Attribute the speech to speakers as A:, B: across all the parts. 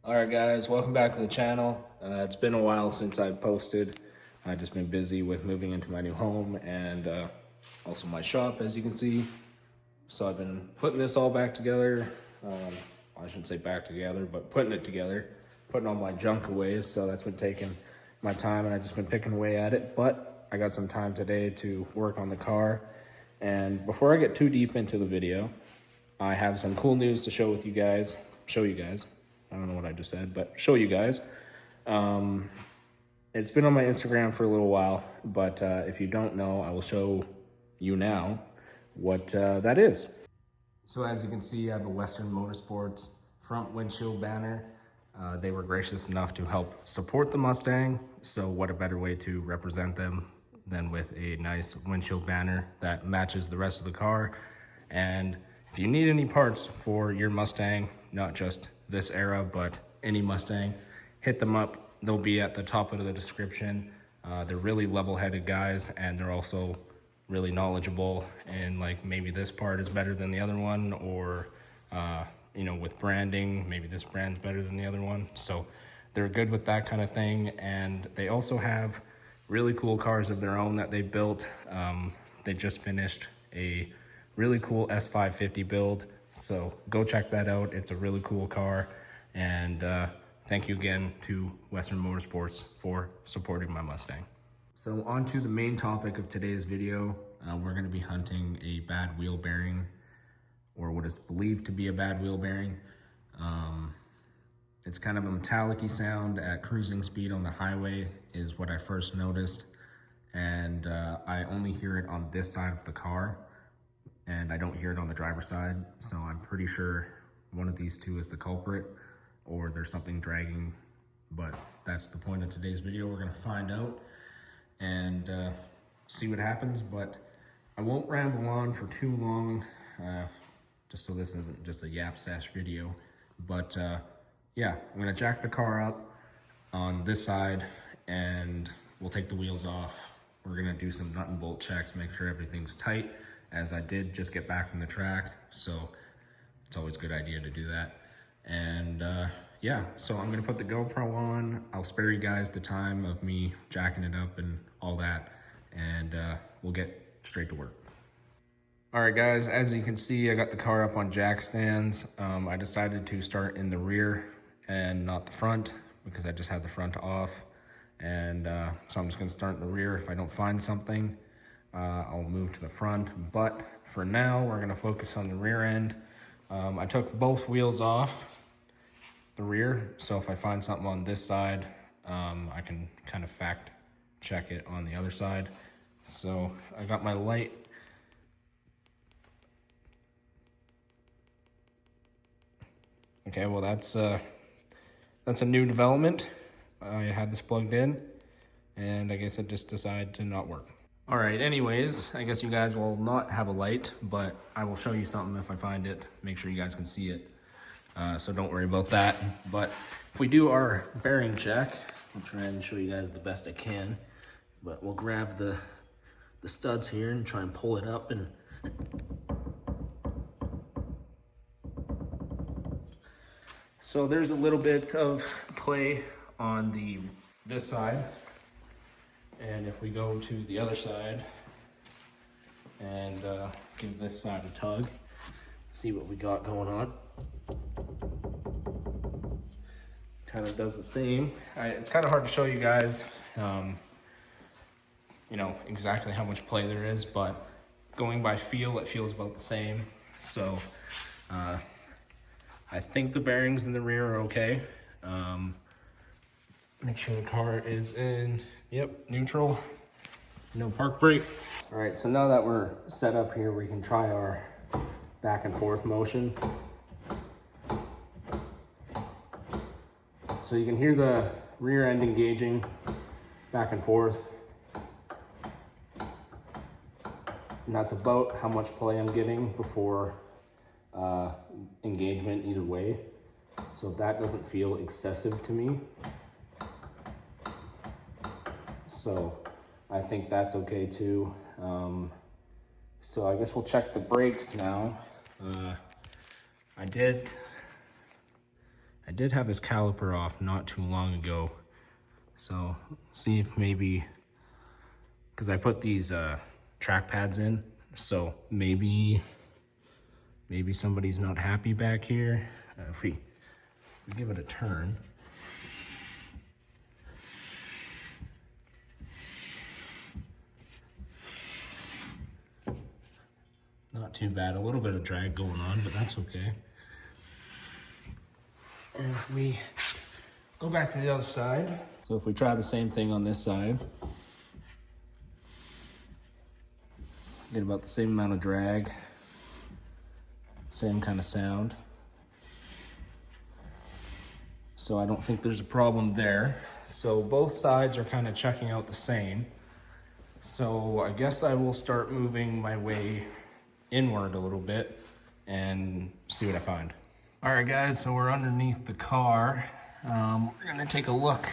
A: Alright guys, welcome back to the channel. It's been a while since I've posted. I've just been busy with moving into my new home and also my shop, as you can see. So I've been putting this all back together. I shouldn't say back together, but putting it together, putting all my junk away. So that's been taking my time and I've just been picking away at it. But I got some time today to work on the car. And before I get too deep into the video, I have some cool news to show you guys. I don't know what I just said, but show you guys. It's been on my Instagram for a little while, but if you don't know, I will show you now what that is. So as you can see, I have a Western Motorsports front windshield banner. They were gracious enough to help support the Mustang. So what a better way to represent them than with a nice windshield banner that matches the rest of the car. And if you need any parts for your Mustang, not just this era, but any Mustang, hit them up. They'll be at the top of the description. They're really level-headed guys, and they're also really knowledgeable. And like maybe this part is better than the other one, or you know, with branding, maybe this brand's better than the other one. So they're good with that kind of thing. And they also have really cool cars of their own that they built. They just finished a really cool S550 build, so go check that out. It's a really cool car, and thank you again to Western Motorsports for supporting my Mustang. So on to the main topic of today's video. We're going to be hunting a bad wheel bearing, or what is believed to be a bad wheel bearing. It's kind of a metallic-y sound at cruising speed on the highway is what I first noticed, and I only hear it on this side of the car, and I don't hear it on the driver's side. So I'm pretty sure one of these two is the culprit, or there's something dragging, but that's the point of today's video. We're gonna find out and see what happens, but I won't ramble on for too long, just so this isn't just a yap sash video. But yeah, I'm gonna jack the car up on this side and we'll take the wheels off. We're gonna do some nut and bolt checks, make sure everything's tight, as I did just get back from the track, so it's always a good idea to do that. And yeah, so I'm gonna put the GoPro on. I'll spare you guys the time of me jacking it up and all that, and we'll get straight to work. All right guys, as you can see, I got the car up on jack stands. I decided to start in the rear and not the front because I just had the front off. And so I'm just gonna start in the rear. If I don't find something, I'll move to the front, but for now we're gonna focus on the rear end. I took both wheels off the rear, so if I find something on this side, I can kind of fact check it on the other side. So I got my light. Okay, well that's a new development. I had this plugged in, and I guess it just decided to not work. All right, anyways, I guess you guys will not have a light, but I will show you something if I find it. Make sure you guys can see it. So don't worry about that. But if we do our bearing check, I'll try and show you guys the best I can. But we'll grab the studs here and try and pull it up. And so there's a little bit of play on this side. And if we go to the other side and give this side a tug, see what we got going on. Kind of does the same. It's kind of hard to show you guys, you know, exactly how much play there is, but going by feel, it feels about the same. So I think the bearings in the rear are okay. Make sure the car is in, yep, neutral, no park brake. All right, so now that we're set up here, we can try our back and forth motion. So you can hear the rear end engaging back and forth. And that's about how much play I'm getting before engagement either way. So that doesn't feel excessive to me. So I think that's okay too. So I guess we'll check the brakes now. I did I did have this caliper off not too long ago. So see if maybe, because I put these track pads in, so maybe somebody's not happy back here. If we give it a turn. Not too bad, a little bit of drag going on, but that's okay. And if we go back to the other side, so if we try the same thing on this side, get about the same amount of drag, same kind of sound. So I don't think there's a problem there. So both sides are kind of checking out the same. So I guess I will start moving my way inward a little bit and see what I find. All right, guys, so we're underneath the car. We're gonna take a look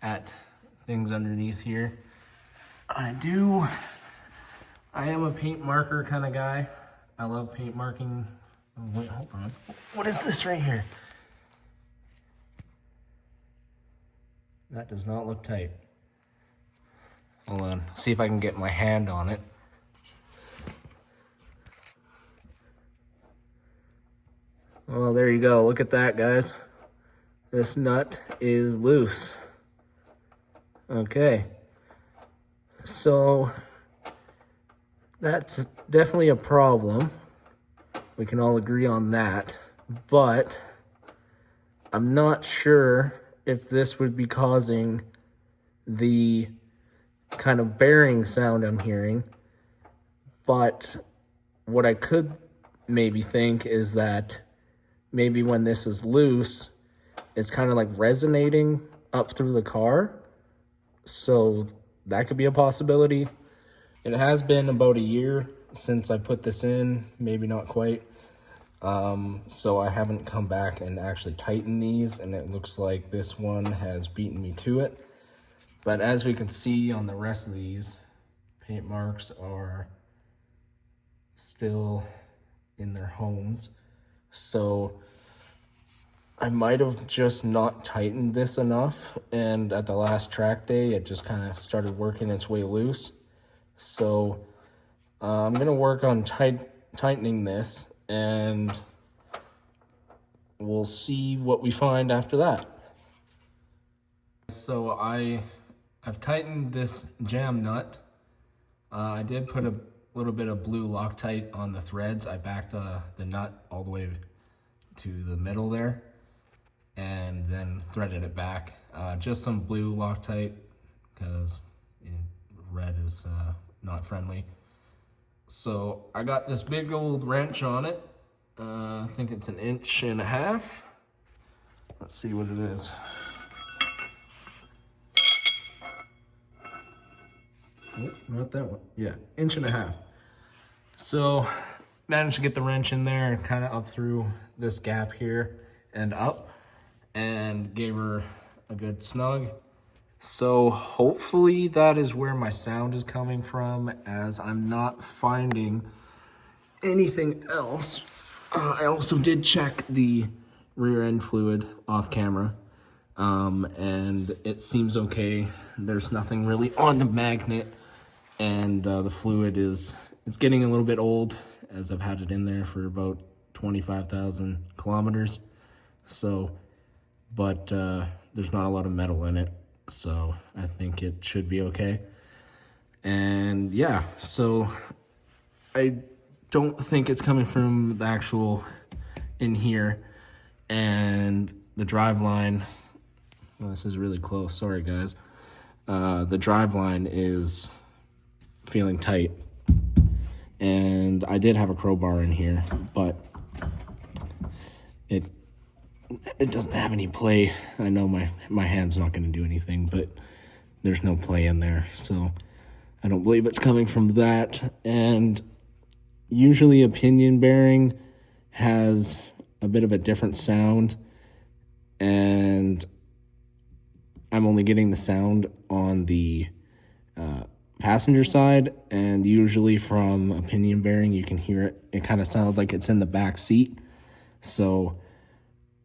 A: at things underneath here. I am a paint marker kind of guy. I love paint marking. Oh, wait, hold on. What is this right here? That does not look tight. Hold on, see if I can get my hand on it. Well, there you go. Look at that, guys. This nut is loose. Okay. So that's definitely a problem. We can all agree on that. But I'm not sure if this would be causing the kind of bearing sound I'm hearing. But what I could maybe think is that maybe when this is loose, it's kind of like resonating up through the car. So that could be a possibility. It has been about a year since I put this in, maybe not quite. So I haven't come back and actually tightened these, and it looks like this one has beaten me to it. But as we can see on the rest of these, paint marks are still in their homes. So I might have just not tightened this enough, and at the last track day, it just kind of started working its way loose. So I'm gonna work on tightening this, and we'll see what we find after that. So I've tightened this jam nut. I did put a little bit of blue Loctite on the threads. I backed the nut all the way to the middle there and then threaded it back. Just some blue Loctite because red is not friendly. So I got this big old wrench on it. I think it's 1.5 inches. Let's see what it is. Oh, not that one. Yeah, 1.5 inches. So managed to get the wrench in there and kind of up through this gap here and up, and gave her a good snug. So hopefully that is where my sound is coming from, as I'm not finding anything else. I also did check the rear end fluid off camera, and it seems okay. There's nothing really on the magnet, and the fluid it's getting a little bit old, as I've had it in there for about 25,000 kilometers. So, but there's not a lot of metal in it, so I think it should be okay. And yeah, so I don't think it's coming from the actual in here. And the drive line, well, this is really close, sorry guys. The drive line is feeling tight, and I did have a crowbar in here, but it doesn't have any play. I know my hand's not going to do anything, but there's no play in there, so I don't believe it's coming from that. And usually a pinion bearing has a bit of a different sound, and I'm only getting the sound on the passenger side, and usually from a pinion bearing you can hear it. It kind of sounds like it's in the back seat. So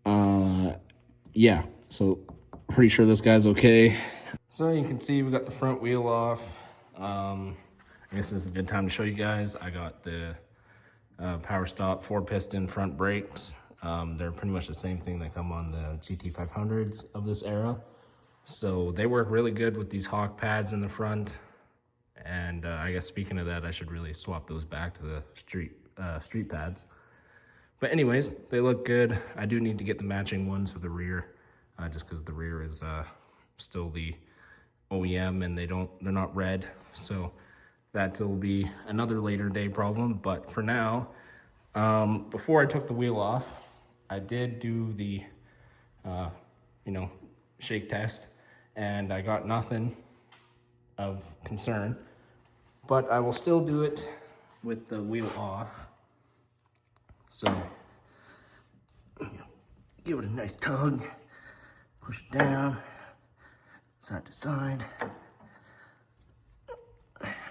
A: Yeah, so pretty sure this guy's okay. So you can see we got the front wheel off. I guess this is a good time to show you guys. I got the power stop 4-piston front brakes. They're pretty much the same thing that come on the GT500s of this era. So they work really good with these hawk pads in the front. And I guess speaking of that, I should really swap those back to the street pads. But anyways, they look good. I do need to get the matching ones for the rear, just because the rear is still the OEM and they're not red. So that will be another later day problem. But for now, before I took the wheel off, I did do the, shake test, and I got nothing of concern. But I will still do it with the wheel off. So, give it a nice tug, push it down, side to side.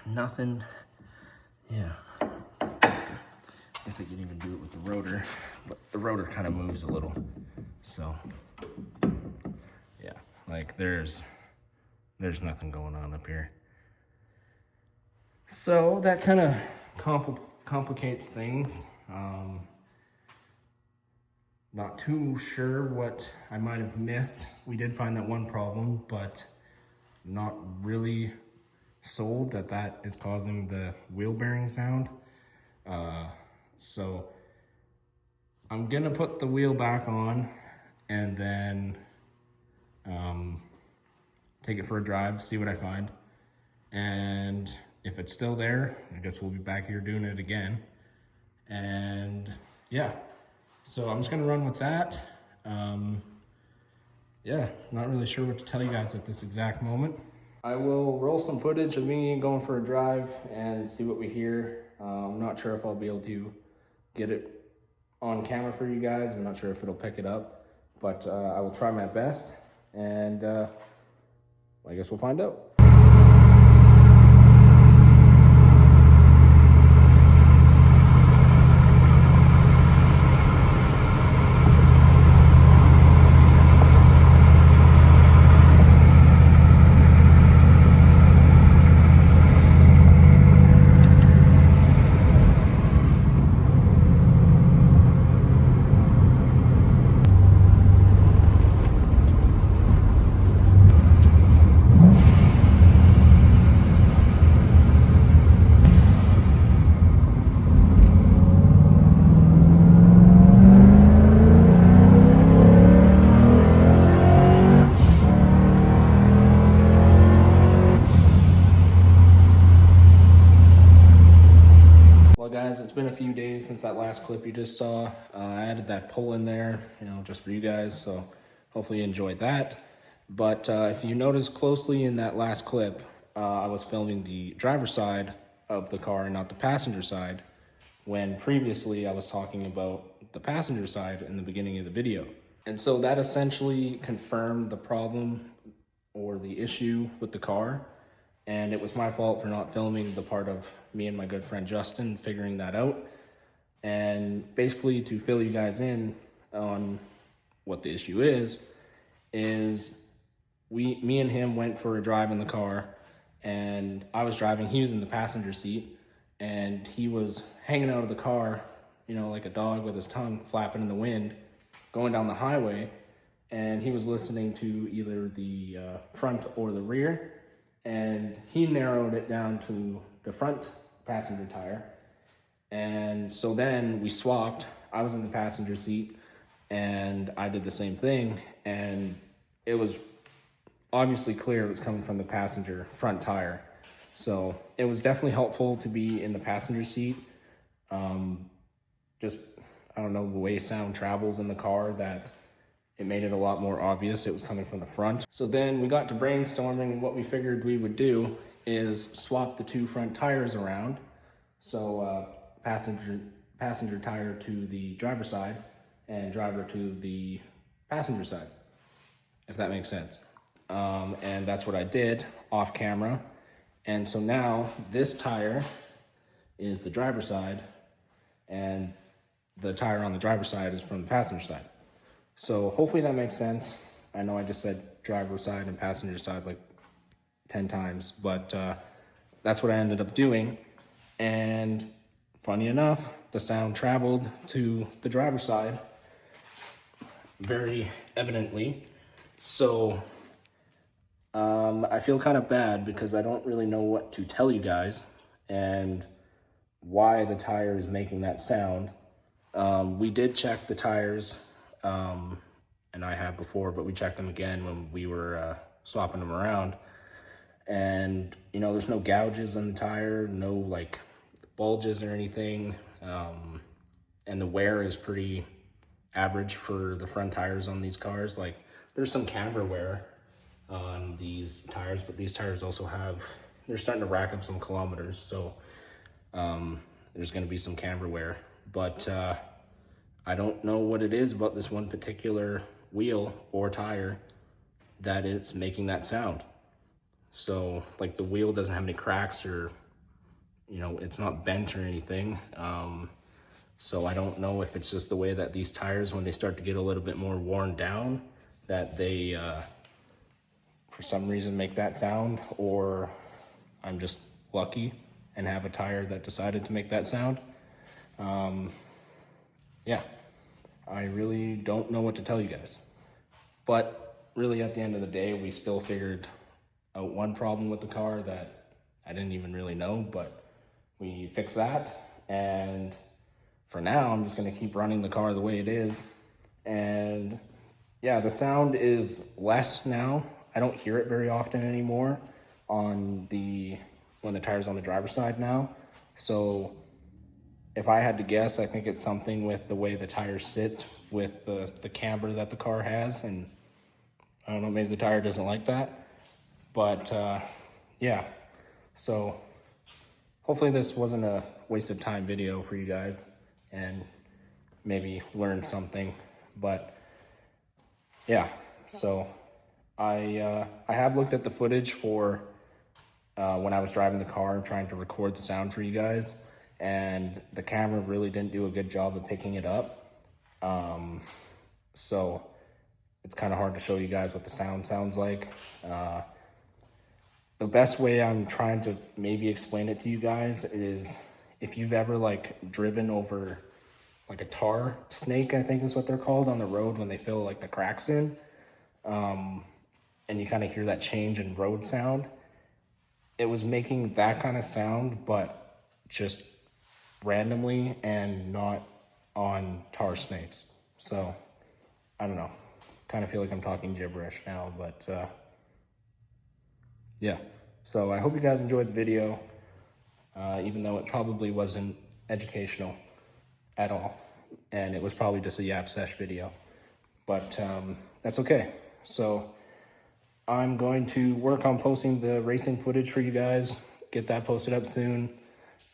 A: Nothing, yeah. Guess I can even do it with the rotor, but the rotor kind of moves a little. So, yeah, like there's nothing going on up here. So that kind of complicates things. Not too sure what I might have missed. We did find that one problem, but not really sold that is causing the wheel bearing sound. So I'm gonna put the wheel back on and then take it for a drive, see what I find. And if it's still there, I guess we'll be back here doing it again. And yeah. So I'm just gonna run with that. Yeah, not really sure what to tell you guys at this exact moment. I will roll some footage of me going for a drive and see what we hear. I'm not sure if I'll be able to get it on camera for you guys. I'm not sure if it'll pick it up, but I will try my best, and I guess we'll find out. Well guys, it's been a few days since that last clip you just saw. I added that pull in there, just for you guys, so hopefully you enjoyed that. But if you notice closely in that last clip, I was filming the driver's side of the car and not the passenger side, when previously I was talking about the passenger side in the beginning of the video. And so that essentially confirmed the problem or the issue with the car. And it was my fault for not filming the part of me and my good friend Justin figuring that out. And basically, to fill you guys in on what the issue is me and him went for a drive in the car, and I was driving, he was in the passenger seat, and he was hanging out of the car, like a dog with his tongue flapping in the wind, going down the highway, and he was listening to either the front or the rear. And he narrowed it down to the front passenger tire. And so then we swapped. I was in the passenger seat and I did the same thing. And it was obviously clear it was coming from the passenger front tire. So it was definitely helpful to be in the passenger seat. I don't know, the way sound travels in the car, that it made it a lot more obvious it was coming from the front. So then we got to brainstorming, and what we figured we would do is swap the two front tires around. So passenger tire to the driver's side and driver to the passenger side, if that makes sense. And that's what I did off camera. And so now this tire is the driver's side and the tire on the driver's side is from the passenger side. So hopefully that makes sense. I know I just said driver side and passenger side like 10 times, but that's what I ended up doing. And funny enough, the sound traveled to the driver's side very evidently. So I feel kind of bad because I don't really know what to tell you guys and why the tire is making that sound. We did check the tires, and I have before, but we checked them again when we were swapping them around. And, you know, there's no gouges on the tire, no like bulges or anything. And the wear is pretty average for the front tires on these cars. Like, there's some camber wear on these tires, but these tires also they're starting to rack up some kilometers. So there's going to be some camber wear, but I don't know what it is about this one particular wheel or tire that it's making that sound. So like the wheel doesn't have any cracks or, you know, it's not bent or anything. So I don't know if it's just the way that these tires, when they start to get a little bit more worn down, that they, for some reason, make that sound, or I'm just lucky and have a tire that decided to make that sound. Yeah, I really don't know what to tell you guys. But really, at the end of the day, we still figured out one problem with the car that I didn't even really know, but we fixed that. And for now, I'm just gonna keep running the car the way it is. And yeah, the sound is less now. I don't hear it very often anymore when the tire's on the driver's side now. So if I had to guess, I think it's something with the way the tires sit with the camber that the car has. And I don't know, maybe the tire doesn't like that. But yeah, so hopefully this wasn't a waste of time video for you guys and maybe learn something. But yeah, so I have looked at the footage for when I was driving the car and trying to record the sound for you guys, and the camera really didn't do a good job of picking it up. So it's kind of hard to show you guys what the sound sounds like. The best way I'm trying to maybe explain it to you guys is if you've ever like driven over like a tar snake, I think is what they're called, on the road when they fill like the cracks in, and you kind of hear that change in road sound. It was making that kind of sound, but just randomly and not on tar snakes. So I don't know, kind of feel like I'm talking gibberish now, but yeah. So I hope you guys enjoyed the video, even though it probably wasn't educational at all, and it was probably just a yap sesh video, but that's okay. So I'm going to work on posting the racing footage for you guys, get that posted up soon,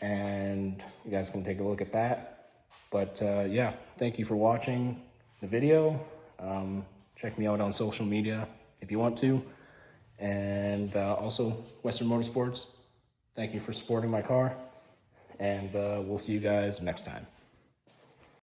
A: and you guys can take a look at that. But yeah, thank you for watching the video. Check me out on social media if you want to. And also Western Motorsports, thank you for supporting my car, and we'll see you guys next time.